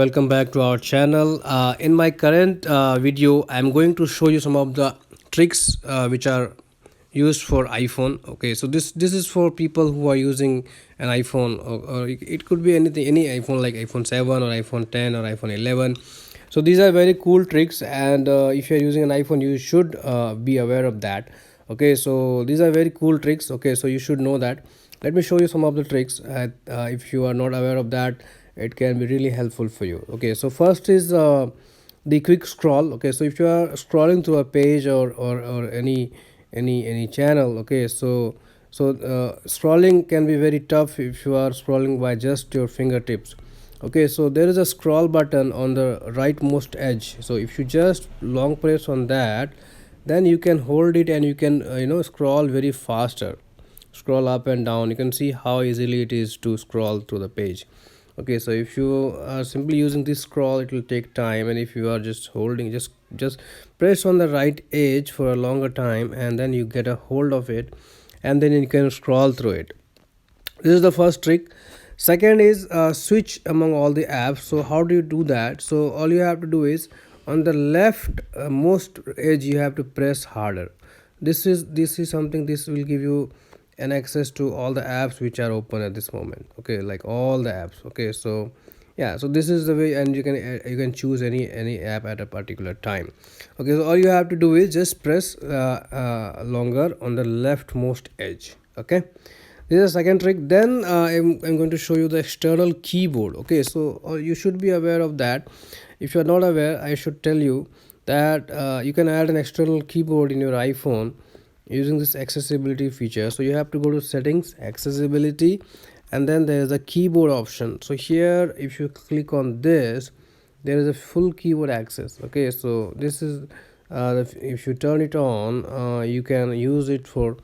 welcome back to our channel. In my current video, I'm going to show you some of the tricks which are used for iPhone. Okay, so this is for people who are using an iPhone, or it could be anything, any iPhone like iPhone 7 or iPhone 10 or iPhone 11. So these are very cool tricks, and if you're using an iPhone, you should be aware of that. Okay, so these are very cool tricks. Okay, so you should know that. Let me show you some of the tricks. If you are not aware of that, it can be really helpful for you. Okay, so first is the quick scroll. Okay, so if you are scrolling through a page or any channel, okay, so scrolling can be very tough if you are scrolling by just your fingertips. Okay, so there is a scroll button on the rightmost edge. So if you just long press on that, then you can hold it and you can scroll very faster, scroll up and down. You can see how easily it is to scroll through the page. Okay, so if you are simply using this scroll, it will take time, and if you are just holding, just press on the right edge for a longer time, and then you get a hold of it, and then you can scroll through it. This is the first trick. Second is switch among all the apps. So how do you do that? So all you have to do is on the left most edge you have to press harder. This is something, this will give you an access to all the apps which are open at this moment. Okay, like all the apps. Okay, so yeah, so this is the way, and you can choose any app at a particular time. Okay, so all you have to do is just press longer on the leftmost edge. Okay, this is the second trick. Then I'm going to show you the external keyboard. Okay, so you should be aware of that. If you are not aware, I should tell you that you can add an external keyboard in your iPhone using this accessibility feature. So you have to go to settings, accessibility, and then there is a keyboard option. So here if you click on this, there is a full keyboard access. Okay, so this is if you turn it on, you can use it for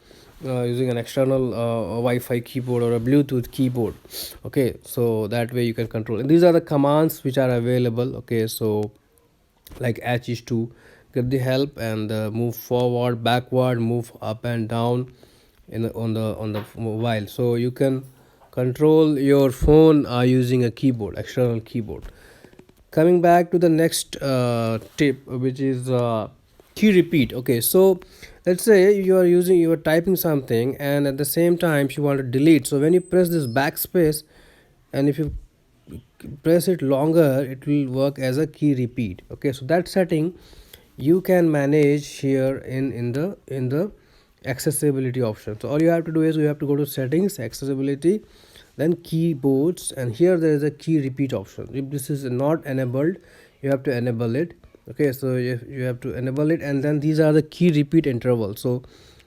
using an external Wi-Fi keyboard or a Bluetooth keyboard. Okay, so that way you can control, and these are the commands which are available. Okay, so like H is to get the help, and move forward, backward, move up and down on the mobile. So you can control your phone using a keyboard, external keyboard. Coming back to the next tip, which is key repeat. Okay, so let's say you are typing something, and at the same time you want to delete. So when you press this backspace, and if you press it longer, it will work as a key repeat. Okay, so that setting you can manage here in the accessibility option. So all you have to do is you have to go to settings, accessibility, then keyboards, and here there is a key repeat option. If this is not enabled, you have to enable it. Okay, so you have to enable it, and then these are the key repeat intervals.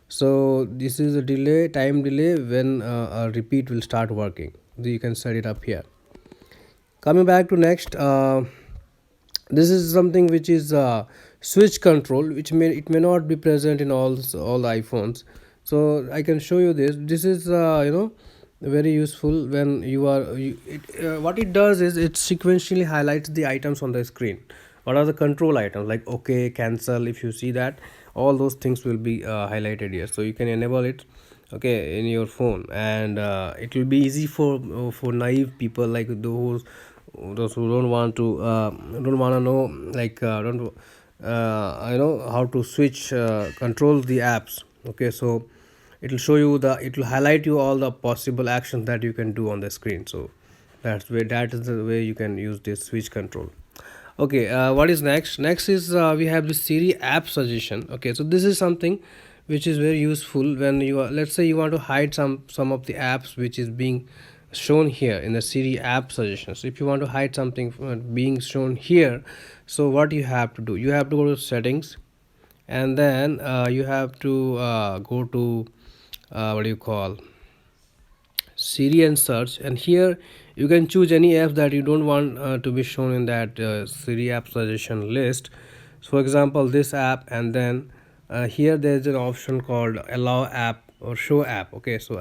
So this is a delay, time delay, when a repeat will start working. You can set it up here. Coming back to next, this is something which is switch control, which may not be present in all the iPhones. So I can show you this is very useful when what it does is it sequentially highlights the items on the screen. What are the control items, like okay, cancel? If you see that, all those things will be highlighted here, so you can enable it, okay, in your phone, and it will be easy for naive people, like those who don't want to know, like don't how to switch control the apps. Okay, so it will show you it will highlight you all the possible actions that you can do on the screen. So that is the way you can use this switch control. Okay, what is next is we have the Siri App Suggestion. Okay, so this is something which is very useful when you are, let's say you want to hide some of the apps which is being shown here in the Siri App Suggestion. So if you want to hide something being shown here, so what you have to do, you have to go to settings, and then you have to go to what do you call, Siri, and search, and here you can choose any apps that you don't want to be shown in that Siri App Suggestion list. So for example, this app, and then here there is an option called allow app or show app. Okay, so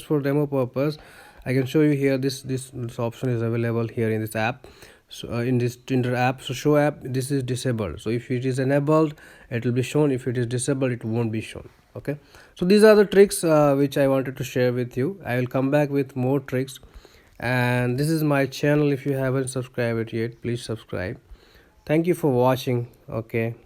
for demo purpose, I can show you here. This option is available here in this app. So in this Tinder app, so show app, this is disabled. So if it is enabled, it will be shown. If it is disabled, it won't be shown. Okay, so these are the tricks which I wanted to share with you. I will come back with more tricks, and this is my channel. If you haven't subscribed it yet, please subscribe. Thank you for watching. Okay.